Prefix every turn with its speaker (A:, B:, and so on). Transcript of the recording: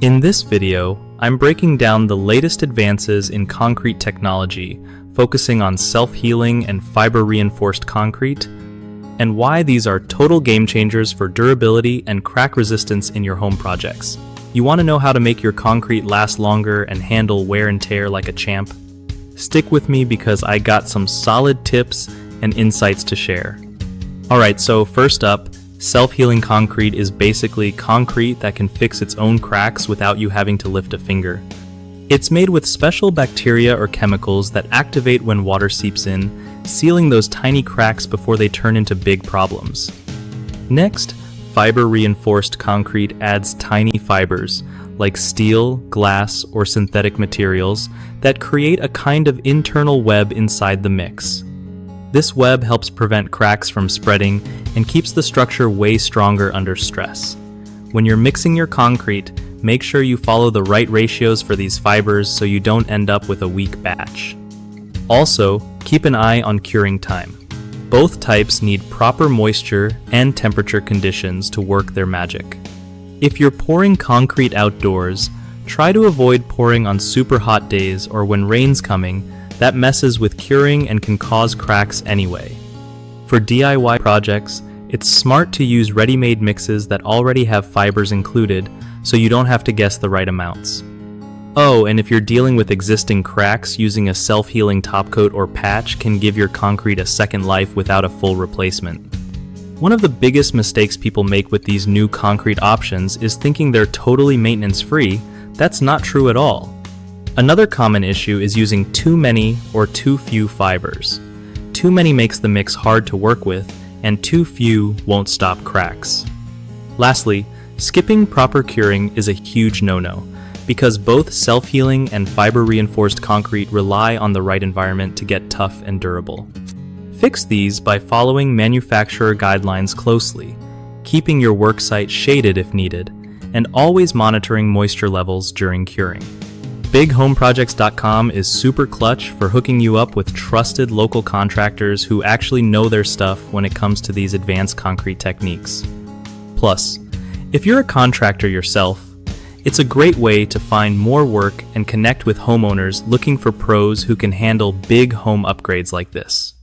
A: In this video, I'm breaking down the latest advances in concrete technology, focusing on self-healing and fiber-reinforced concrete, and why these are total game changers for durability and crack resistance in your home projects. You want to know how to make your concrete last longer and handle wear and tear like a champ? Stick with me because I got some solid tips and insights to share. Alright, so first up, self-healing concrete is basically concrete that can fix its own cracks without you having to lift a finger. It's made with special bacteria or chemicals that activate when water seeps in, sealing those tiny cracks before they turn into big problems. Next, fiber-reinforced concrete adds tiny fibers, like steel, glass, or synthetic materials, that create a kind of internal web inside the mix. This web helps prevent cracks from spreading and keeps the structure way stronger under stress. When you're mixing your concrete, make sure you follow the right ratios for these fibers so you don't end up with a weak batch. Also, keep an eye on curing time. Both types need proper moisture and temperature conditions to work their magic. If you're pouring concrete outdoors, try to avoid pouring on super hot days or when rain's coming. That messes with curing and can cause cracks anyway. For DIY projects, it's smart to use ready-made mixes that already have fibers included, so you don't have to guess the right amounts. Oh, and if you're dealing with existing cracks, using a self-healing topcoat or patch can give your concrete a second life without a full replacement. One of the biggest mistakes people make with these new concrete options is thinking they're totally maintenance-free. That's not true at all. Another common issue is using too many or too few fibers. Too many makes the mix hard to work with, and too few won't stop cracks. Lastly, skipping proper curing is a huge no-no, because both self-healing and fiber-reinforced concrete rely on the right environment to get tough and durable. Fix these by following manufacturer guidelines closely, keeping your worksite shaded if needed, and always monitoring moisture levels during curing. BigHomeProjects.com is super clutch for hooking you up with trusted local contractors who actually know their stuff when it comes to these advanced concrete techniques. Plus, if you're a contractor yourself, it's a great way to find more work and connect with homeowners looking for pros who can handle big home upgrades like this.